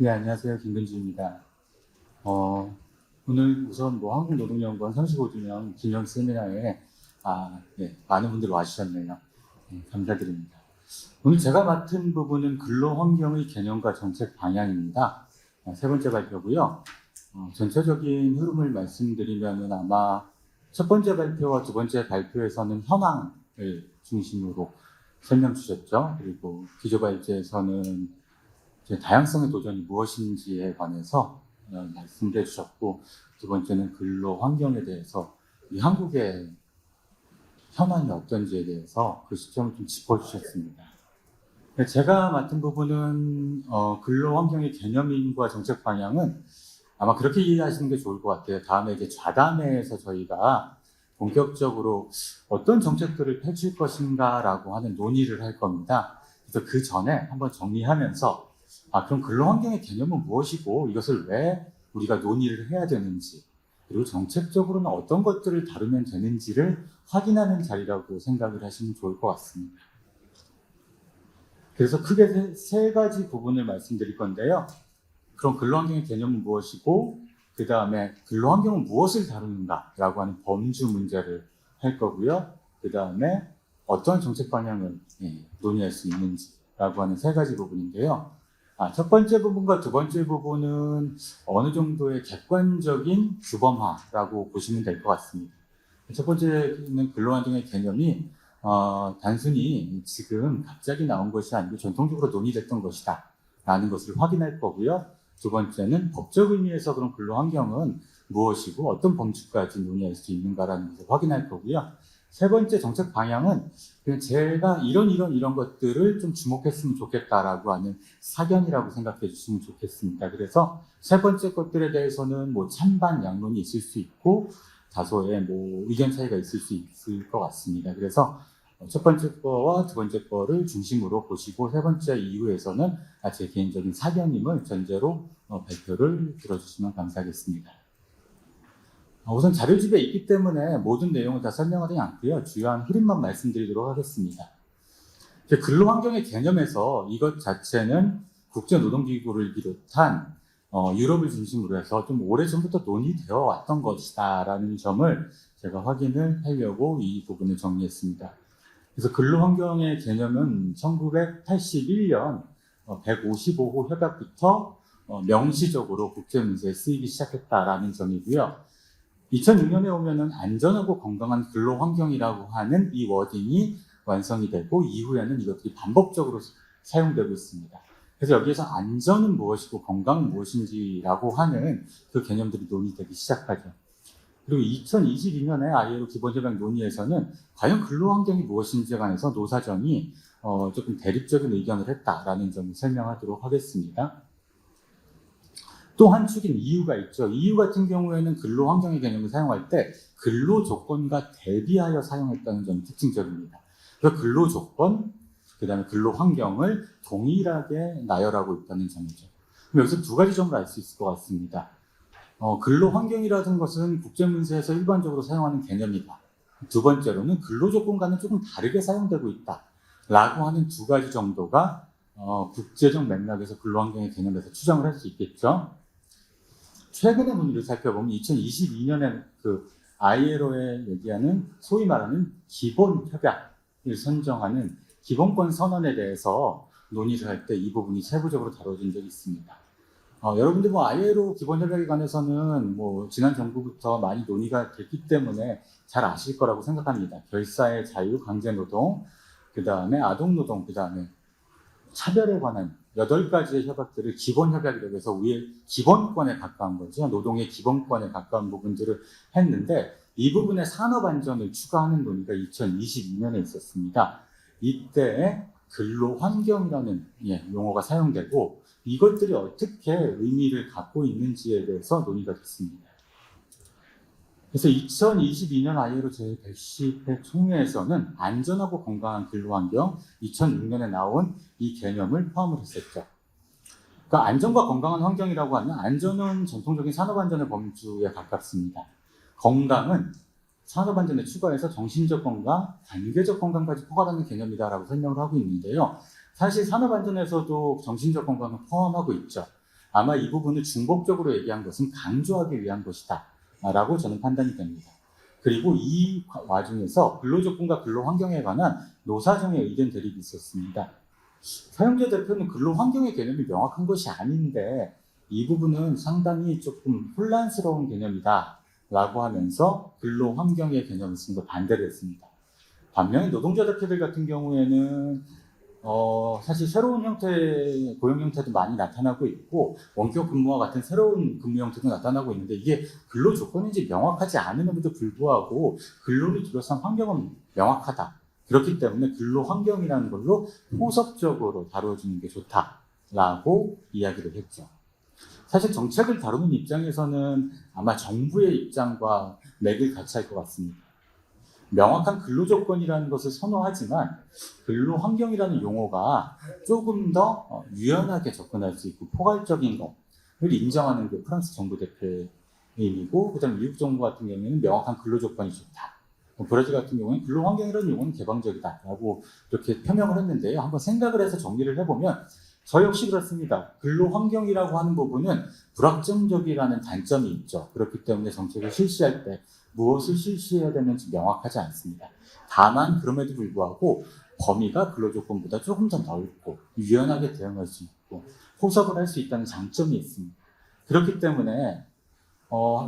네, 안녕하세요. 김근주입니다. 오늘 우선 한국노동연구원 35주년 기념 세미나에 많은 분들 와주셨네요. 감사드립니다. 오늘 제가 맡은 부분은 근로환경의 개념과 정책 방향입니다. 세 번째 발표고요. 전체적인 흐름을 말씀드리면은 아마 첫 번째 발표와 두 번째 발표에서는 현황을 중심으로 설명 주셨죠. 그리고 기조 발제에서는 다양성의 도전이 무엇인지에 관해서 말씀해 주셨고, 두 번째는 근로 환경에 대해서 이 한국의 현황이 어떤지에 대해서 그 시점을 좀 짚어주셨습니다. 제가 맡은 부분은 근로 환경의 개념인과 정책 방향은 아마 그렇게 이해하시는 게 좋을 것 같아요. 다음에 이제 좌담회에서 저희가 본격적으로 어떤 정책들을 펼칠 것인가라고 하는 논의를 할 겁니다. 그래서 그 전에 한번 정리하면서 그럼 근로환경의 개념은 무엇이고 이것을 왜 우리가 논의를 해야 되는지, 그리고 정책적으로는 어떤 것들을 다루면 되는지를 확인하는 자리라고 생각을 하시면 좋을 것 같습니다. 그래서 크게 세 가지 부분을 말씀드릴 건데요. 그럼 근로환경의 개념은 무엇이고, 그 다음에 근로환경은 무엇을 다루는가라고 하는 범주 문제를 할 거고요. 그 다음에 어떤 정책 방향을 논의할 수 있는지라고 하는 세 가지 부분인데요. 첫 번째 부분과 두 번째 부분은 어느 정도의 객관적인 규범화라고 보시면 될 것 같습니다. 첫 번째는 근로환경의 개념이 단순히 지금 갑자기 나온 것이 아니고 전통적으로 논의됐던 것이다 라는 것을 확인할 거고요. 두 번째는 법적 의미에서 그런 근로환경은 무엇이고 어떤 범주까지 논의할 수 있는가라는 것을 확인할 거고요. 세 번째 정책 방향은 그냥 제가 이런 것들을 좀 주목했으면 좋겠다라고 하는 사견이라고 생각해 주시면 좋겠습니다. 그래서 세 번째 것들에 대해서는 찬반 양론이 있을 수 있고 다소의 의견 차이가 있을 수 있을 것 같습니다. 그래서 첫 번째 거와 두 번째 거를 중심으로 보시고 세 번째 이후에서는 제 개인적인 사견임을 전제로 발표를 들어주시면 감사하겠습니다. 우선 자료집에 있기 때문에 모든 내용을 다 설명하지 않고요. 주요한 흐름만 말씀드리도록 하겠습니다. 근로환경의 개념에서 이것 자체는 국제노동기구를 비롯한 유럽을 중심으로 해서 좀 오래전부터 논의되어 왔던 것이다라는 점을 제가 확인을 하려고 이 부분을 정리했습니다. 그래서 근로환경의 개념은 1981년 155호 협약부터 명시적으로 국제문서에 쓰이기 시작했다라는 점이고요. 2006년에 오면은 안전하고 건강한 근로환경이라고 하는 이 워딩이 완성이 되고 이후에는 이것들이 반복적으로 사용되고 있습니다. 그래서 여기에서 안전은 무엇이고 건강은 무엇인지라고 하는 그 개념들이 논의되기 시작하죠. 그리고 2022년에 ILO 기본협약 논의에서는 과연 근로환경이 무엇인지에 관해서 노사정이 조금 대립적인 의견을 했다라는 점을 설명하도록 하겠습니다. 또 한 축인 이유가 있죠. 이유 같은 경우에는 근로환경의 개념을 사용할 때 근로조건과 대비하여 사용했다는 점이 특징적입니다. 그래서 근로조건, 그 다음에 근로환경을 동일하게 나열하고 있다는 점이죠. 그럼 여기서 두 가지 점을 알 수 있을 것 같습니다. 근로환경이라는 것은 국제문서에서 일반적으로 사용하는 개념이다. 두 번째로는 근로조건과는 조금 다르게 사용되고 있다. 라고 하는 두 가지 정도가 국제적 맥락에서 근로환경의 개념에서 추정을 할 수 있겠죠. 최근의 논의를 살펴보면 2022년에 그 ILO에 얘기하는 소위 말하는 기본협약을 선정하는 기본권 선언에 대해서 논의를 할 때 이 부분이 세부적으로 다뤄진 적이 있습니다. 여러분들 ILO 기본협약에 관해서는 지난 정부부터 많이 논의가 됐기 때문에 잘 아실 거라고 생각합니다. 결사의 자유, 강제노동, 그 다음에 아동노동, 그 다음에 차별에 관한 8가지의 협약들을 기본협약이라고 해서 위에 기본권에 가까운 거죠. 노동의 기본권에 가까운 부분들을 했는데 이 부분에 산업안전을 추가하는 논의가 2022년에 있었습니다. 이때 근로환경이라는 용어가 사용되고 이것들이 어떻게 의미를 갖고 있는지에 대해서 논의가 됐습니다. 그래서 2022년 ILO 제110회 총회에서는 안전하고 건강한 근로환경 2006년에 나온 이 개념을 포함을 했었죠. 그러니까 안전과 건강한 환경이라고 하면 안전은 전통적인 산업안전의 범주에 가깝습니다. 건강은 산업안전에 추가해서 정신적 건강, 관계적 건강까지 포괄하는 개념이다라고 설명을 하고 있는데요. 사실 산업안전에서도 정신적 건강을 포함하고 있죠. 아마 이 부분을 중복적으로 얘기한 것은 강조하기 위한 것이다 라고 저는 판단이 됩니다. 그리고 이 와중에서 근로조건과 근로환경에 관한 노사정의 의견 대립이 있었습니다. 서영재 대표는 근로환경의 개념이 명확한 것이 아닌데 이 부분은 상당히 조금 혼란스러운 개념이다 라고 하면서 근로환경의 개념을 쓴 걸 반대를 했습니다. 반면에 노동자 대표들 같은 경우에는 사실 새로운 형태의 고용 형태도 많이 나타나고 있고 원격 근무와 같은 새로운 근무 형태도 나타나고 있는데 이게 근로 조건인지 명확하지 않음에도 불구하고 근로를 둘러싼 환경은 명확하다. 그렇기 때문에 근로 환경이라는 걸로 포섭적으로 다뤄주는 게 좋다라고 이야기를 했죠. 사실 정책을 다루는 입장에서는 아마 정부의 입장과 맥을 같이 할 것 같습니다. 명확한 근로조건이라는 것을 선호하지만 근로환경이라는 용어가 조금 더 유연하게 접근할 수 있고 포괄적인 것을 인정하는 게 프랑스 정부 대표의 의미고, 그 다음에 미국 정부 같은 경우에는 명확한 근로조건이 좋다. 브라질 같은 경우에는 근로환경이라는 용어는 개방적이다라고 이렇게 표명을 했는데요. 한번 생각을 해서 정리를 해보면 저 역시 그렇습니다. 근로환경이라고 하는 부분은 불확정적이라는 단점이 있죠. 그렇기 때문에 정책을 실시할 때 무엇을 실시해야 되는지 명확하지 않습니다. 다만 그럼에도 불구하고 범위가 근로조건보다 조금 더 넓고 유연하게 대응할 수 있고 포섭을 할 수 있다는 장점이 있습니다. 그렇기 때문에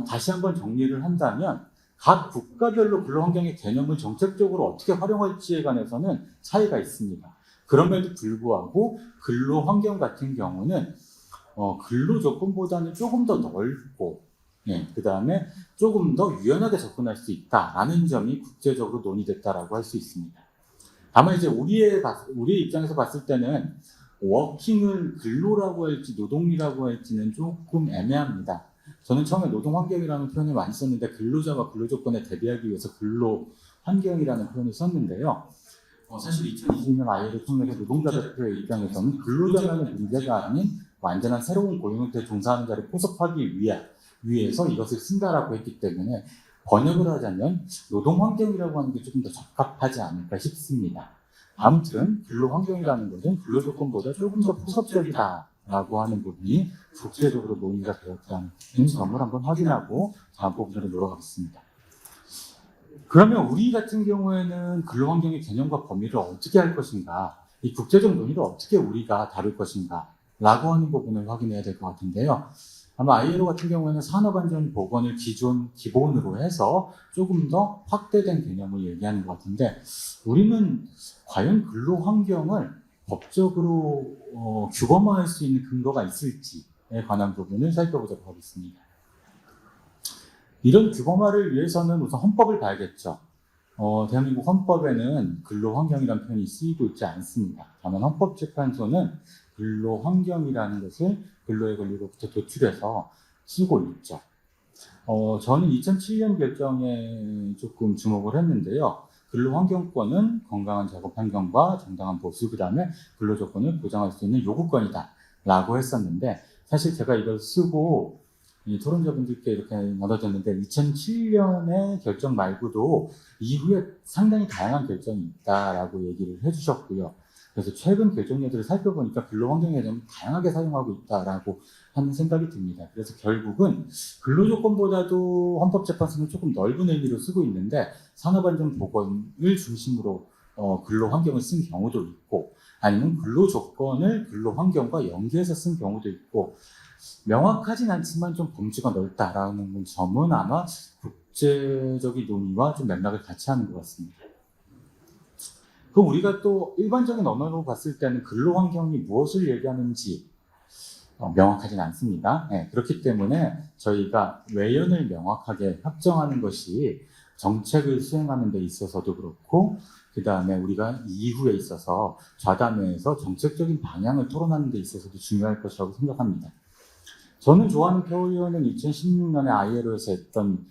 다시 한번 정리를 한다면 각 국가별로 근로환경의 개념을 정책적으로 어떻게 활용할지에 관해서는 차이가 있습니다. 그럼에도 불구하고 근로환경 같은 경우는 근로조건보다는 조금 더 넓고 그 다음에 조금 더 유연하게 접근할 수 있다라는 점이 국제적으로 논의됐다라고 할 수 있습니다. 다만 이제 우리의 입장에서 봤을 때는 워킹을 근로라고 할지 노동이라고 할지는 조금 애매합니다. 저는 처음에 노동환경이라는 표현을 많이 썼는데 근로자와 근로조건에 대비하기 위해서 근로환경이라는 표현을 썼는데요. 사실 2020년 ILO 통역의 노동자 대표의 입장에서는 근로자만의 문제가 아닌 완전한 새로운 고용 형태에 종사하는 자를 포섭하기 위해서 이것을 쓴다라고 했기 때문에 번역을 하자면 노동환경이라고 하는 게 조금 더 적합하지 않을까 싶습니다. 아무튼 근로환경이라는 것은 근로조건보다 조금 더 포섭적이다라고 하는 부분이 국제적으로 논의가 되었다는 점을 한번 확인하고 다음 부분으로 넘어가겠습니다. 그러면 우리 같은 경우에는 근로환경의 개념과 범위를 어떻게 할 것인가, 이 국제적 논의를 어떻게 우리가 다룰 것인가 라고 하는 부분을 확인해야 될 것 같은데요. 아마 ILO 같은 경우에는 산업안전보건을 기본으로 해서 조금 더 확대된 개념을 얘기하는 것 같은데 우리는 과연 근로환경을 법적으로 규범화할 수 있는 근거가 있을지에 관한 부분을 살펴보도록 하겠습니다. 이런 규범화를 위해서는 우선 헌법을 봐야겠죠. 대한민국 헌법에는 근로환경이라는 표현이 쓰이고 있지 않습니다. 다만 헌법재판소는 근로환경이라는 것을 근로의 권리로부터 도출해서 쓰고 있죠. 저는 2007년 결정에 조금 주목을 했는데요. 근로환경권은 건강한 작업 환경과 정당한 보수, 그 다음에 근로조건을 보장할 수 있는 요구권이다 라고 했었는데 사실 제가 이걸 쓰고 이 토론자분들께 이렇게 나눠졌는데 2007년의 결정 말고도 이후에 상당히 다양한 결정이 있다라고 얘기를 해주셨고요. 그래서 최근 결정료들을 살펴보니까 근로환경에 좀 다양하게 사용하고 있다라고 하는 생각이 듭니다. 그래서 결국은 근로조건보다도 헌법재판소는 조금 넓은 의미로 쓰고 있는데 산업안전보건을 중심으로 근로환경을 쓴 경우도 있고 아니면 근로조건을 근로환경과 연계해서 쓴 경우도 있고 명확하진 않지만 좀 범주가 넓다라는 점은 아마 국제적인 논의와 좀 맥락을 같이 하는 것 같습니다. 그럼 우리가 또 일반적인 언어로 봤을 때는 근로환경이 무엇을 얘기하는지 명확하진 않습니다. 그렇기 때문에 저희가 외연을 명확하게 확정하는 것이 정책을 수행하는 데 있어서도 그렇고 그 다음에 우리가 이후에 있어서 좌담회에서 정책적인 방향을 토론하는 데 있어서도 중요할 것이라고 생각합니다. 저는 좋아하는 표현은 2016년에 ILO에서 했던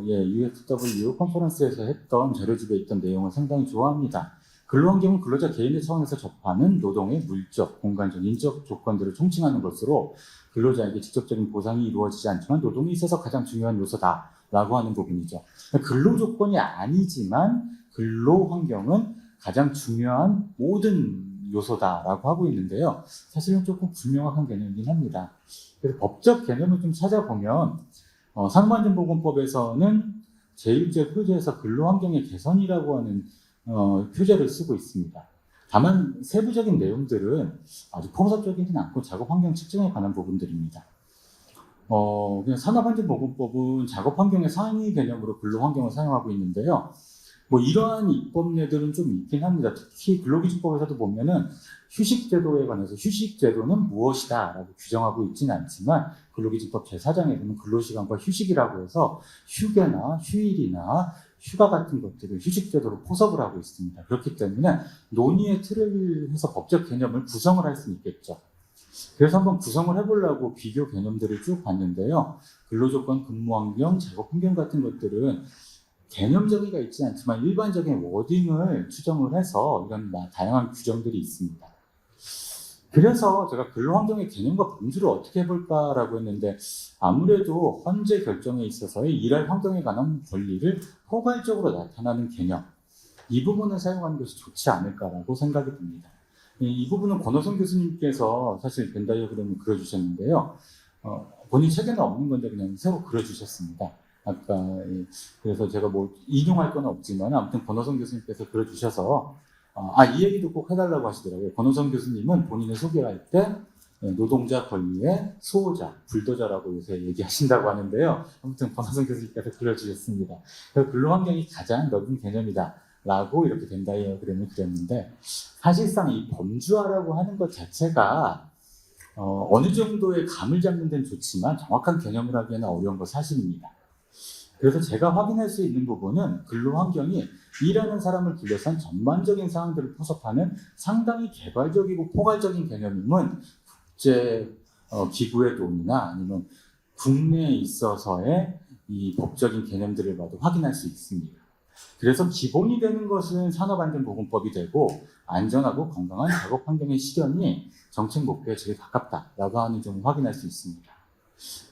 UFW 컨퍼런스에서 했던 자료집에 있던 내용을 상당히 좋아합니다. 근로환경은 근로자 개인의 차원에서 접하는 노동의 물적, 공간적, 인적 조건들을 총칭하는 것으로 근로자에게 직접적인 보상이 이루어지지 않지만 노동에 있어서 가장 중요한 요소다라고 하는 부분이죠. 근로조건이 아니지만 근로환경은 가장 중요한 모든 요소다라고 하고 있는데요. 사실은 조금 불명확한 개념이긴 합니다. 그래서 법적 개념을 좀 찾아보면 산업안전보건법에서는 제1제 표제에서 근로환경의 개선이라고 하는 표제를 쓰고 있습니다. 다만 세부적인 내용들은 아주 포괄적이진 않고 작업환경 측정에 관한 부분들입니다. 그냥 산업안전보건법은 작업환경의 상위 개념으로 근로환경을 사용하고 있는데요. 뭐 이러한 입법례들은 좀 있긴 합니다. 특히 근로기준법에서도 보면은 휴식제도에 관해서 휴식제도는 무엇이다라고 규정하고 있지는 않지만 근로기준법 제4장에 보면 근로시간과 휴식이라고 해서 휴게나 휴일이나 휴가 같은 것들을 휴식제도로 포섭을 하고 있습니다. 그렇기 때문에 논의의 틀을 해서 법적 개념을 구성을 할 수 있겠죠. 그래서 한번 구성을 해보려고 비교 개념들을 쭉 봤는데요. 근로조건, 근무환경, 작업환경 같은 것들은 개념적이가 있지 않지만 일반적인 워딩을 추정을 해서 이런 다양한 규정들이 있습니다. 그래서 제가 근로환경의 개념과 범주를 어떻게 해볼까라고 했는데 아무래도 헌재 결정에 있어서의 일할 환경에 관한 권리를 포괄적으로 나타나는 개념, 이 부분을 사용하는 것이 좋지 않을까라고 생각이 듭니다. 이 부분은 권호성 교수님께서 사실 벤 다이어그램을 그려주셨는데요. 본인 책에는 없는 건데 그냥 새로 그려주셨습니다. 아까 그래서 제가 뭐 인용할 건 없지만 아무튼 권호성 교수님께서 그려주셔서 이 얘기도 꼭 해달라고 하시더라고요. 권호성 교수님은 본인을 소개할 때 노동자 권리의 수호자, 불도저라고 요새 얘기하신다고 하는데요. 아무튼 권호성 교수님께서 그려주셨습니다. 그래서 근로환경이 가장 넓은 개념이다 라고 이렇게 벤 다이어그램을 그렸는데 사실상 이 범주화라고 하는 것 자체가 어느 정도의 감을 잡는 데는 좋지만 정확한 개념을 하기에는 어려운 거 사실입니다. 그래서 제가 확인할 수 있는 부분은 근로환경이 일하는 사람을 둘러싼 전반적인 사항들을 포섭하는 상당히 개발적이고 포괄적인 개념임은 국제 기구의 논의나 아니면 국내에 있어서의 이 법적인 개념들을 봐도 확인할 수 있습니다. 그래서 기본이 되는 것은 산업안전보건법이 되고 안전하고 건강한 작업환경의 실현이 정책 목표에 제일 가깝다라고 하는 점을 확인할 수 있습니다.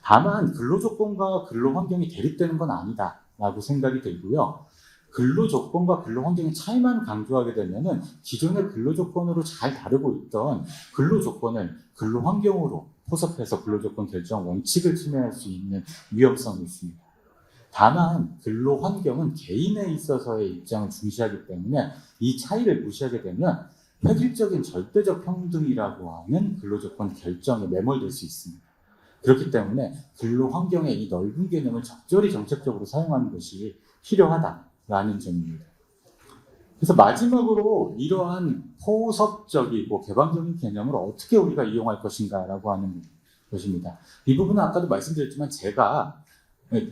다만 근로조건과 근로환경이 대립되는 건 아니다라고 생각이 들고요. 근로조건과 근로환경의 차이만 강조하게 되면은 기존의 근로조건으로 잘 다루고 있던 근로조건을 근로환경으로 포섭해서 근로조건 결정 원칙을 침해할 수 있는 위험성이 있습니다. 다만 근로환경은 개인에 있어서의 입장을 중시하기 때문에 이 차이를 무시하게 되면 획일적인 절대적 평등이라고 하는 근로조건 결정에 매몰될 수 있습니다. 그렇기 때문에 근로환경의 이 넓은 개념을 적절히 정책적으로 사용하는 것이 필요하다라는 점입니다. 그래서 마지막으로 이러한 포섭적이고 개방적인 개념을 어떻게 우리가 이용할 것인가라고 하는 것입니다. 이 부분은 아까도 말씀드렸지만 제가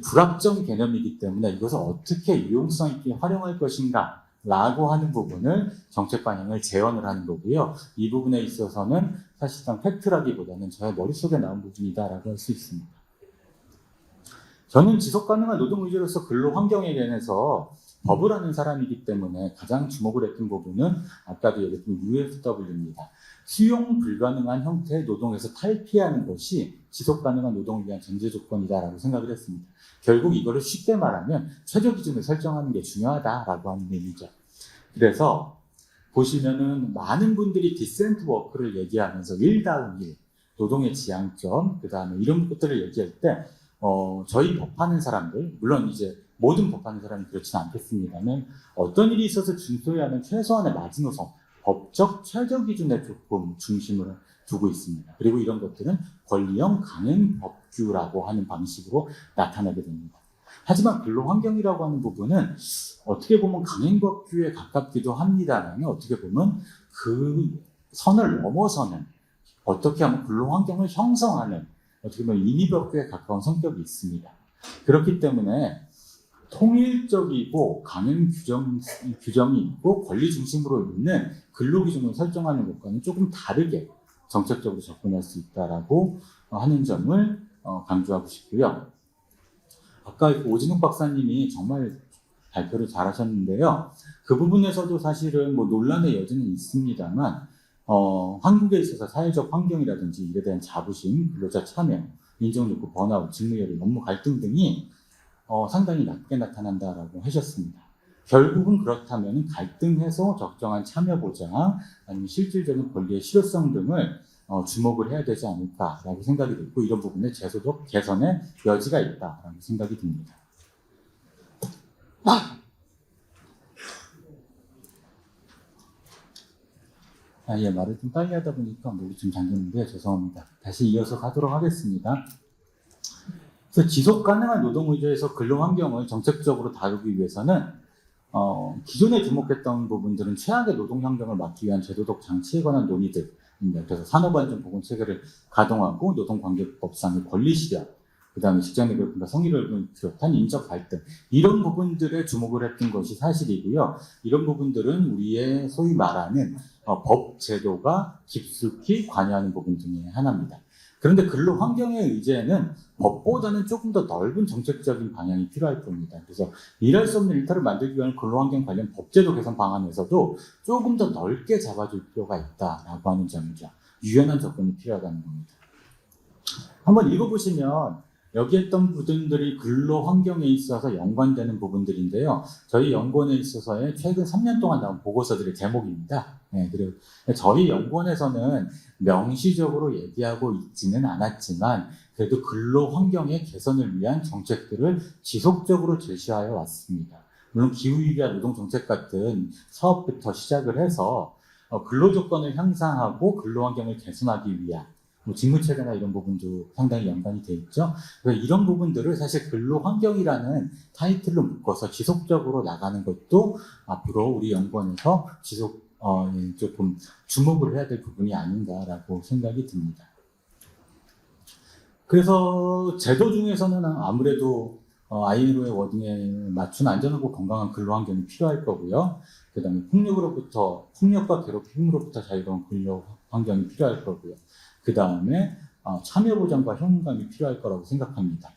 불확정 개념이기 때문에 이것을 어떻게 유용성 있게 활용할 것인가 라고 하는 부분을 정책 방향을 재현을 하는 거고요. 이 부분에 있어서는 사실상 팩트라기보다는 저의 머릿속에 나온 부분이다라고 할 수 있습니다. 저는 지속가능한 노동 의제로서 근로환경에 대해서 법을 하는 사람이기 때문에 가장 주목을 했던 부분은 아까도 얘기했던 UFW입니다. 수용 불가능한 형태의 노동에서 탈피하는 것이 지속가능한 노동을 위한 전제 조건이다라고 생각을 했습니다. 결국 이거를 쉽게 말하면 최저 기준을 설정하는 게 중요하다라고 하는 의미죠. 그래서 보시면은 많은 분들이 디센트 워크를 얘기하면서 1다운 1, 노동의 지향점, 그 다음에 이런 것들을 얘기할 때 저희 법하는 사람들, 물론 이제 모든 법하는 사람이 그렇지는 않겠습니다만 어떤 일이 있어서 준수해야 하는 최소한의 마지노선, 법적 최저 기준에 조금 중심을 두고 있습니다. 그리고 이런 것들은 권리형 강행 법규라고 하는 방식으로 나타나게 됩니다. 하지만 근로환경이라고 하는 부분은 어떻게 보면 강행 법규에 가깝기도 합니다만 어떻게 보면 그 선을 넘어서는 어떻게 하면 근로환경을 형성하는 어떻게 보면 임의법규에 가까운 성격이 있습니다. 그렇기 때문에 통일적이고 강행 규정이 있고 권리 중심으로 있는 근로기준을 설정하는 것과는 조금 다르게 정책적으로 접근할 수 있다라고 하는 점을 강조하고 싶고요. 아까 오진욱 박사님이 정말 발표를 잘하셨는데요. 그 부분에서도 사실은 뭐 논란의 여지는 있습니다만 한국에 있어서 사회적 환경이라든지 일에 대한 자부심, 근로자 참여, 인정욕구, 번아웃, 직무효율, 업무 갈등 등이 상당히 낮게 나타난다라고 하셨습니다. 결국은 그렇다면 갈등 해소, 적정한 참여 보장, 아니면 실질적인 권리의 실효성 등을 주목을 해야 되지 않을까라고 생각이 들고 이런 부분에 제도적 개선의 여지가 있다라고 생각이 듭니다. 예, 말을 좀 빨리 하다 보니까 목이 좀 잠겼는데 죄송합니다. 다시 이어서 가도록 하겠습니다. 그래서 지속 가능한 노동 의제에서 근로 환경을 정책적으로 다루기 위해서는 기존에 주목했던 부분들은 최악의 노동 환경을 막기 위한 제도적 장치에 관한 논의들입니다. 그래서 산업안전보건 체계를 가동하고 노동관계법상의 권리 실현, 그 다음에 직장 내 괴롭힘과 성희롱을 비롯한 인적 갈등, 이런 부분들에 주목을 했던 것이 사실이고요. 이런 부분들은 우리의 소위 말하는 법 제도가 깊숙이 관여하는 부분 중에 하나입니다. 그런데 근로 환경의 의제는 법보다는 조금 더 넓은 정책적인 방향이 필요할 겁니다. 그래서 일할 수 없는 일터를 만들기 위한 근로환경 관련 법제도 개선 방안에서도 조금 더 넓게 잡아줄 필요가 있다라고 하는 점이죠. 유연한 접근이 필요하다는 겁니다. 한번 읽어보시면 여기 했던 부분들이 근로 환경에 있어서 연관되는 부분들인데요. 저희 연구원에 있어서의 최근 3년 동안 나온 보고서들의 제목입니다. 네, 그리고 저희 연구원에서는 명시적으로 얘기하고 있지는 않았지만 그래도 근로 환경의 개선을 위한 정책들을 지속적으로 제시하여 왔습니다. 물론 기후위기와 노동정책 같은 사업부터 시작을 해서 근로 조건을 향상하고 근로 환경을 개선하기 위한 직무체계나 이런 부분도 상당히 연관이 돼 있죠. 그래서 이런 부분들을 사실 근로환경이라는 타이틀로 묶어서 지속적으로 나가는 것도 앞으로 우리 연구원에서 조금 주목을 해야 될 부분이 아닌가라고 생각이 듭니다. 그래서 제도 중에서는 아무래도 ILO의 워딩에 맞춘 안전하고 건강한 근로환경이 필요할 거고요. 그 다음에 폭력과 괴롭힘으로부터 자유로운 근로환경이 필요할 거고요. 그 다음에 참여보장과 형감이 필요할 거라고 생각합니다.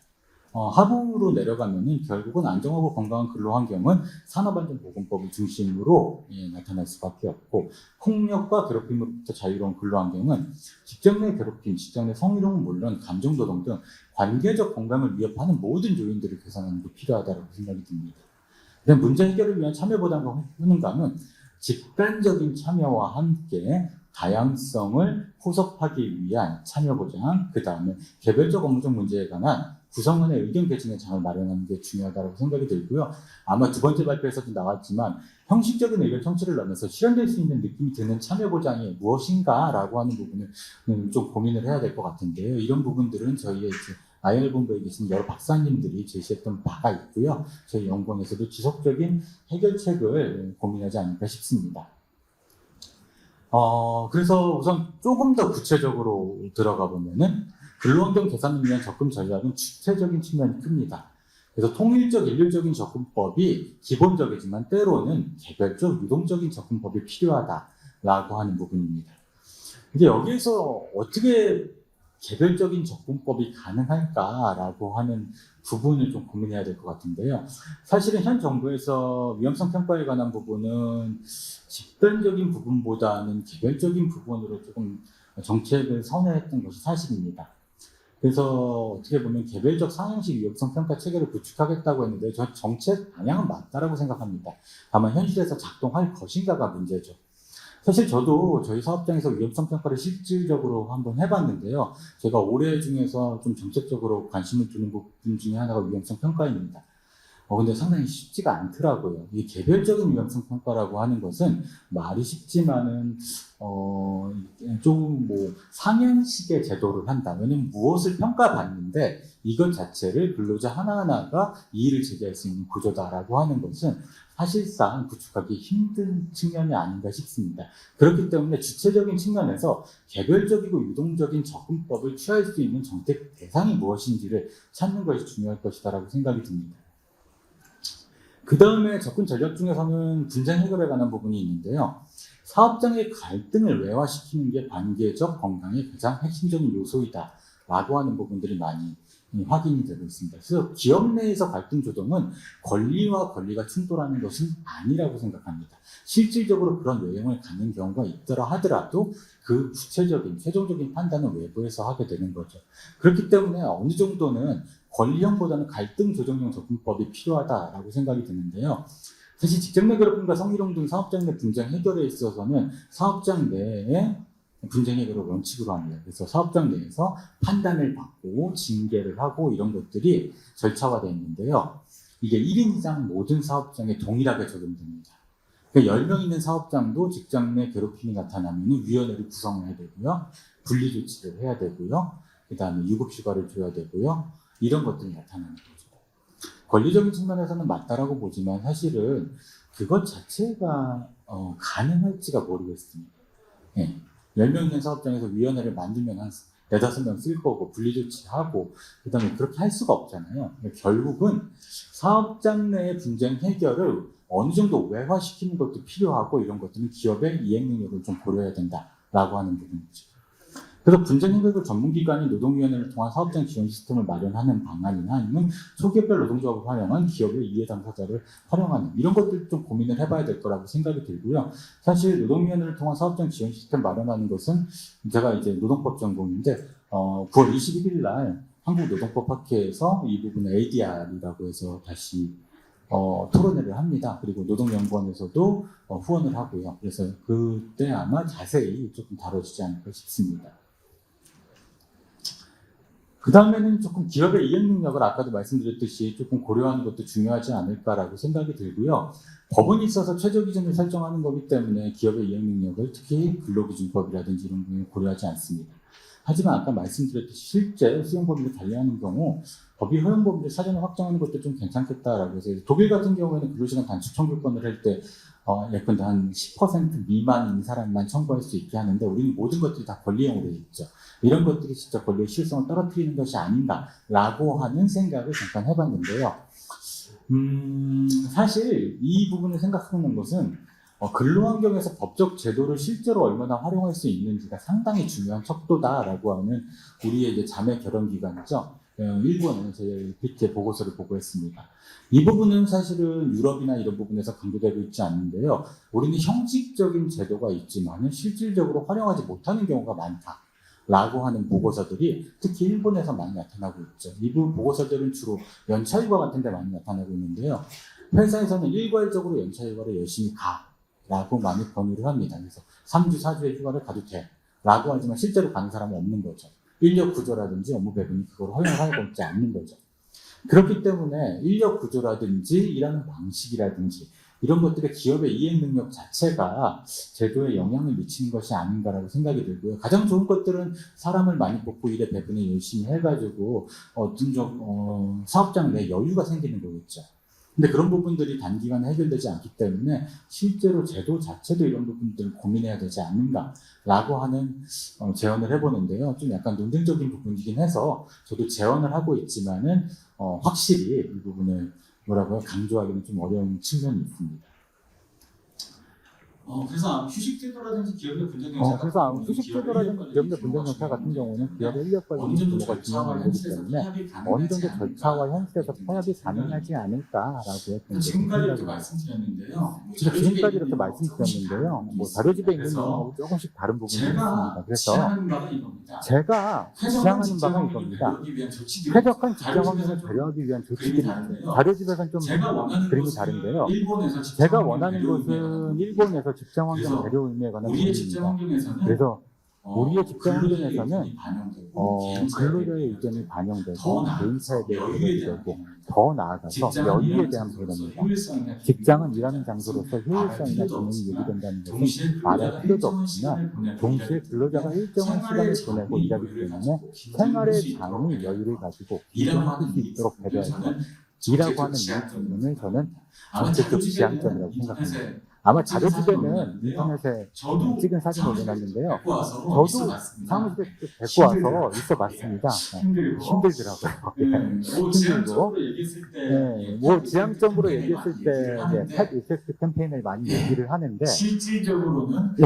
하부로 내려가면은 결국은 안정하고 건강한 근로환경은 산업안전보건법을 중심으로 나타날 수밖에 없고, 폭력과 괴롭힘으로부터 자유로운 근로환경은 직장 내 괴롭힘, 직장 내 성희롱은 물론 감정노동 등 관계적 건강을 위협하는 모든 요인들을 개선하는 게 필요하다고 생각이 듭니다. 문제 해결을 위한 참여보장과 효능감은 집단적인 참여와 함께 다양성을 포섭하기 위한 참여보장, 그 다음에 개별적 업무적 문제에 관한 구성원의 의견 개진의 장을 마련하는 게 중요하다고 생각이 들고요. 아마 두 번째 발표에서도 나왔지만 형식적인 의견 청취를 넘어서 실현될 수 있는 느낌이 드는 참여보장이 무엇인가라고 하는 부분을 좀 고민을 해야 될 것 같은데요. 이런 부분들은 저희의 IR 본부에 계신 여러 박사님들이 제시했던 바가 있고요. 저희 연구원에서도 지속적인 해결책을 고민하지 않을까 싶습니다. 그래서 우선 조금 더 구체적으로 들어가 보면은 근로환경 개선을 위한 접근 전략은 주체적인 측면이 큽니다. 그래서 통일적, 일률적인 접근법이 기본적이지만 때로는 개별적, 유동적인 접근법이 필요하다라고 하는 부분입니다. 근데 여기에서 어떻게 개별적인 접근법이 가능할까라고 하는 부분을 좀 고민해야 될 것 같은데요. 사실은 현 정부에서 위험성 평가에 관한 부분은 집단적인 부분보다는 개별적인 부분으로 조금 정책을 선회했던 것이 사실입니다. 그래서 어떻게 보면 개별적 상향식 위험성 평가 체계를 구축하겠다고 했는데 저 정책 방향은 맞다라고 생각합니다. 다만 현실에서 작동할 것인가가 문제죠. 사실 저도 저희 사업장에서 위험성 평가를 실질적으로 한번 해봤는데요. 제가 올해 중에서 좀 정책적으로 관심을 두는 부분 중에 하나가 위험성 평가입니다. 근데 상당히 쉽지가 않더라고요. 이 개별적인 위험성 평가라고 하는 것은 말이 쉽지만은, 좀 상향식의 제도를 한다. 왜냐면 무엇을 평가받는데 이것 자체를 근로자 하나하나가 이의를 제기할 수 있는 구조다라고 하는 것은 사실상 구축하기 힘든 측면이 아닌가 싶습니다. 그렇기 때문에 주체적인 측면에서 개별적이고 유동적인 접근법을 취할 수 있는 정책 대상이 무엇인지를 찾는 것이 중요할 것이다라고 생각이 듭니다. 그 다음에 접근 전략 중에서는 분쟁 해결에 관한 부분이 있는데요. 사업장의 갈등을 외화시키는 게 관계적 건강의 가장 핵심적인 요소이다 라고 하는 부분들이 많이 확인이 되고 있습니다. 그래서 기업 내에서 갈등 조정은 권리와 권리가 충돌하는 것은 아니라고 생각합니다. 실질적으로 그런 요령을 갖는 경우가 있더라 하더라도 그 구체적인 최종적인 판단은 외부에서 하게 되는 거죠. 그렇기 때문에 어느 정도는 권리형보다는 갈등 조정형 접근법이 필요하다라고 생각이 드는데요. 사실 직장 내 괴롭힘과 성희롱 등 사업장 내 분쟁 해결에 있어서는 사업장 내에 분쟁 해결을 원칙으로 합니다. 그래서 사업장 내에서 판단을 받고 징계를 하고 이런 것들이 절차화되어 있는데요. 이게 1인 이상 모든 사업장에 동일하게 적용됩니다. 그러니까 10명 있는 사업장도 직장 내 괴롭힘이 나타나면 위원회를 구성해야 되고요. 분리조치를 해야 되고요. 그 다음에 유급휴가를 줘야 되고요. 이런 것들이 나타나는 거죠. 권리적인 측면에서는 맞다라고 보지만 사실은 그것 자체가 가능할지가 모르겠습니다. 예. 10명 있는 사업장에서 위원회를 만들면 한 4-5명 쓸 거고 분리조치하고 그 다음에 그렇게 할 수가 없잖아요. 결국은 사업장 내의 분쟁 해결을 어느 정도 외화시키는 것도 필요하고 이런 것들은 기업의 이행 능력을 좀 고려해야 된다라고 하는 부분이죠. 그래서 분쟁 해결 전문기관이 노동위원회를 통한 사업장 지원 시스템을 마련하는 방안이나 아니면 소기업별 노동조합을 활용한 기업의 이해 당사자를 활용하는 이런 것들 좀 고민을 해봐야 될 거라고 생각이 들고요. 사실 노동위원회를 통한 사업장 지원 시스템 마련하는 것은 제가 이제 노동법 전공인데 9월 21일 날 한국노동법학회에서 이 부분을 ADR이라고 해서 다시 토론회를 합니다. 그리고 노동연구원에서도 후원을 하고요. 그래서 그때 아마 자세히 조금 다뤄지지 않을까 싶습니다. 그 다음에는 조금 기업의 이행 능력을 아까도 말씀드렸듯이 조금 고려하는 것도 중요하지 않을까라고 생각이 들고요. 법원이 있어서 최저 기준을 설정하는 거기 때문에 기업의 이행 능력을 특히 근로기준법이라든지 이런 부분을 고려하지 않습니다. 하지만 아까 말씀드렸듯이 실제 수용 범위를 달리하는 경우 법이 허용 범위를 사전에 확정하는 것도 좀 괜찮겠다라고 해서 독일 같은 경우에는 근로시간 단축 청구권을 할 때 예컨대 한 10% 미만인 사람만 청구할 수 있게 하는데 우리는 모든 것들이 다 권리형으로 되어 있죠. 이런 것들이 진짜 권리의 실성을 떨어뜨리는 것이 아닌가라고 하는 생각을 잠깐 해봤는데요. 사실 이 부분을 생각하는 것은 근로환경에서 법적 제도를 실제로 얼마나 활용할 수 있는지가 상당히 중요한 척도다라고 하는 우리의 이제 자매 결혼 기관이죠. 일본은 제 PT 보고서를 보고했습니다. 이 부분은 사실은 유럽이나 이런 부분에서 강조되고 있지 않는데요. 우리는 형식적인 제도가 있지만 실질적으로 활용하지 못하는 경우가 많다라고 하는 보고서들이 특히 일본에서 많이 나타나고 있죠. 이 보고서들은 주로 연차휴가 같은 데 많이 나타나고 있는데요. 회사에서는 일괄적으로 연차휴가를 열심히 라고 많이 권유를 합니다. 그래서 3주, 4주의 휴가를 가도 돼 라고 하지만 실제로 가는 사람은 없는 거죠. 인력 구조라든지 업무 배분이 그걸 허용하고 있지 않는 거죠. 그렇기 때문에 인력 구조라든지 일하는 방식이라든지 이런 것들의 기업의 이행 능력 자체가 제도에 영향을 미치는 것이 아닌가라고 생각이 들고요. 가장 좋은 것들은 사람을 많이 뽑고 일의 배분을 열심히 해가지고 사업장 내 여유가 생기는 거겠죠. 근데 그런 부분들이 단기간에 해결되지 않기 때문에 실제로 제도 자체도 이런 부분들을 고민해야 되지 않는가라고 하는 제언을 해보는데요. 좀 약간 논쟁적인 부분이긴 해서 저도 제언을 하고 있지만은 확실히 이 부분을 강조하기는 좀 어려운 측면이 있습니다. 그래서 휴식제도라든지 기업의 분쟁 그래서 휴식제도라든지 기업의 분쟁 정차 같은 경우는 기업의 인력 관리 규모가 중요한 문제이기 때문에 어느 정도 절차와 현실에서 타협이 가능하지 않을까라고 했던 지금까지 이렇게 말씀드렸는데요. 지금까지 이렇게 말씀드렸는데요. 자료집에 있는 내용하고 조금씩 다른 부분이 있습니다. 그래서 제가 지향하는 바는 이겁니다. 쾌적한 직장 환경을 배려하기 위한 조치들이 있어요. 자료집에서는 좀 그림이 다른데요. 제가 원하는 것은 일본에서 직장 환경 배려 의미에 관한 부분입니다. 그래서 우리의 직장 환경에서는 근로자의 의견이 반영되고 개인차에 대해 배려이 되고 더 나아가서 여유에 대한 배려입니다. 직장은 일하는 장소로서 효율성이나 기능이 요구된다는 것은 말할 필요도 없지만 동시에 근로자가 일정한 시간을 보내고 일하기 때문에 생활의 장의 여유를 가지고 일을 수 있도록 배려할 것이라고 하는 이 부분을 저는 정책적 지향점이라고 생각합니다. 아마 자료집에는 인터넷에 찍은 사진 올려놨는데요. 저도 사무실에 데리고 와서 있어봤습니다. 힘들더라고요. 힘들고. 뭐 지향적으로 얘기했을 때 펫 이펙트 캠페인을 많이 얘기를 하는데 실질적으로는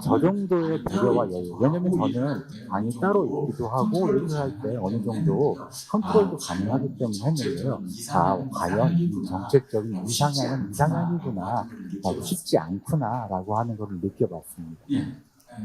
저 정도의 배려와 여유. 왜냐면 저는 방이 따로 있기도 하고 일을 할 때 어느 정도 컨트롤도 가능하기 때문에 했는데요. 과연 이 정책적인 이상향이구나, 쉽지 않구나라고 하는 것을 느껴봤습니다.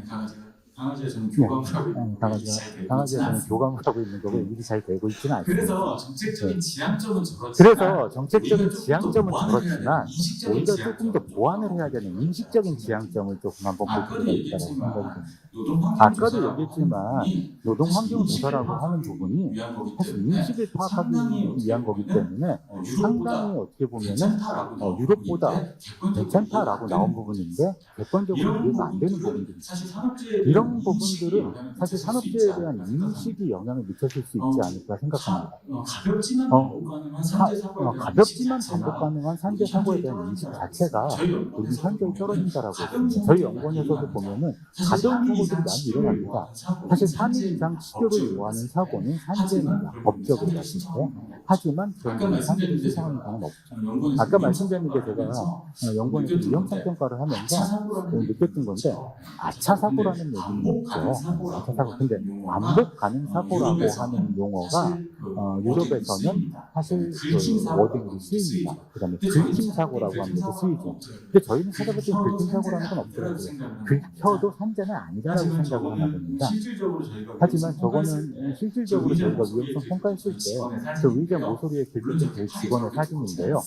강아지가 강아지가 저는 교감을 하고 있는 거고 일이 잘 되고 있지는 강아지가 않습니다. 교감을 하고 있는 거고 일이 잘 되고 있지는 않습니다. 그래서 정책적인 지향점은 저렇지만 그래서 정책적인 우리가 조금 더 지향점은 보완을 해야 되는 그렇지만 인식적인 우리가 조금 더 지향점. 보완을 해야 되는 인식적인 지향점을 조금 한번 볼 아까도 필요가 있다고 얘기했지만 생각이 듭니다. 노동환경조사라고 아까도 얘기했지만 노동환경조사라고 하는 부분이 위한 거기 사실 때문에 인식을 상당히 파악하기 어떻게 위한 거기 보면은 때문에 유럽보다 상당히 어떻게 보면은 괜찮다라고 나온 유럽보다 부분인데 객관적으로 괜찮다라고 이해가 나온 안 되는 부분인데 객관적으로 이런 이해가 안 되는 부분들은 부분들이 사실 산업재해에 이런 대한 인식이 부분들은 영향을 사실 미칠 수 산업재해에 있지 대한 않을까 생각합니다. 인식이 영향을 미쳤을 수 있지 않을까 생각합니다. 가볍지만 어, 반복 가능한 산재 사고에 대한 가볍지만 인식 반복 자체가 가능한 산재 사고에 대한 인식 자체가 저희 우리 연구에서 현저히 떨어진다라고 가벼운 했습니다. 저희 연구원에서도 보면은 가벼운 사고들이 많이 일어납니다. 사실 3일 이상 치료를 요하는 사고는 산재입니다. 법적으로 봤을 때. 하지만 아까 그런 말씀드린 산재를 게 시사하는 경우는 없죠. 연구원에서 아까 말씀드린 게 제가 연구원에서 느꼈던 위험성 건데 평가를 하면서 아차 사고라는 느꼈던 건데 아차 사고라는 얘기는 반복 가능 있죠. 사고라고 아차 사고. 근데 하는 용어가 반복 가능 사고라고 유럽에서는 하는 용어가 사실 그 유럽에서는 사실 그 워딩이 쓰입니다. 그다음에 근데 저희는 긁힘 사고라고 하는 것도 사고는 쓰이죠. 없어요. 근데 저희는 찾아볼 때 긁혀도 긁힘 사고라는 건 산재는 없더라고요. 아니라고 생각을 합니다. 긁혀도 산재는 아니다라고 하지만 생각을 하나 봅니다. 실질적으로 저희가 하지만 위험성 평가했을 저거는 때 실질적으로 그 저희가 의자 위험성 모서리에 평가했을 직원의 때 그 의자 사진인데요. 모서리에 물론 긁힌 그 직원의 사진인데요.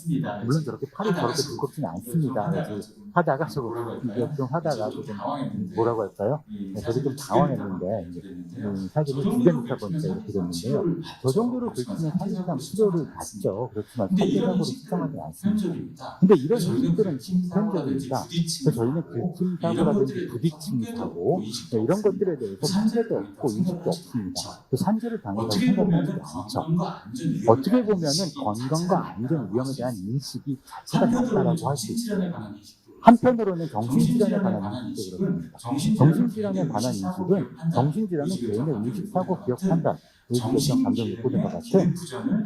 물론 저렇게 팔이 저렇게 두껍지는 않습니다. 하다가 조금 이게 좀 하다가 조금 뭐라고 할까요? 저도 좀 당황했는데 사진이 두 개 놓다 보니까 이렇게 됐는데요. 저 정도로 긁히면 사실상 치료를 받죠. 그렇지만 산재 사고를 수정하지 않습니다. 근데 이런 인식들은 보편적입니다. 그래서 저희는 긁힘 사고라든지 부딪힘 사고 이런 것들에 대해서 산재도 없고 인식도 없습니다. 그 산재를 당한다고 어떻게 생각하지 보면 않죠. 건강과 안전 위험에 어떻게 대한 보면은 인식이 건강과 안전 위험에 대한 인식이 자체가 한편으로는 낮다라고 할 수 있어요. 정신질환에 관한 인식도 한편으로는 정신질환에 관한 인식도 그렇습니다. 정신질환에 개인의 관한 의식, 사고, 인식은 판단, 정신질환은 의식을 개인의 정확하게 의식, 사고, 보는 기억, 것 판단, 의식결정, 감정, 요구등과 같은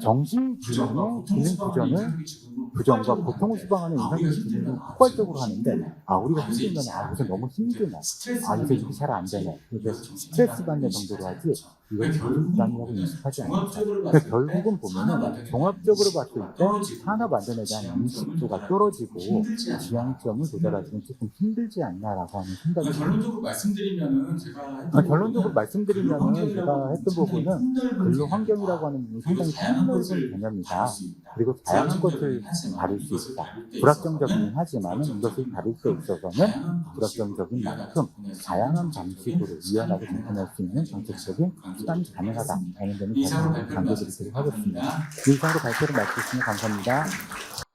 정신질환의 기능 부전을 부정과 고통을 수방하는 인상적인 기능을 폭발적으로 하는데 우리가 힘들면 요새 너무 힘드네, 요새 일이 잘 안 되네, 요새 스트레스 받는 정도로 하지 이걸 정신질환이라고 인식하지 않죠. 그러니까 결국은 보면은 종합적으로 봤을 때 산업 안전에 대한 인식도가 떨어지고 지향점을 도달하기는 조금 힘들지 않나라고 하는 생각이 듭니다. 결론적으로 말씀드리면은 제가 했던 부분은 근로 환경이라고 하는 부분이 상당히 폭넓은 개념이다. 그리고 다양한 것을 다룰 수 있다. 불확정적이긴 하지만 이것을 다룰 때 있어서는 불확정적인 만큼 다양한 방식으로 유연하게 접근할 수 있는 정책적인 수단이 가능하다라는 점을 다시 강조드리도록 하겠습니다. 이상으로 발표를 마치겠습니다. 감사합니다.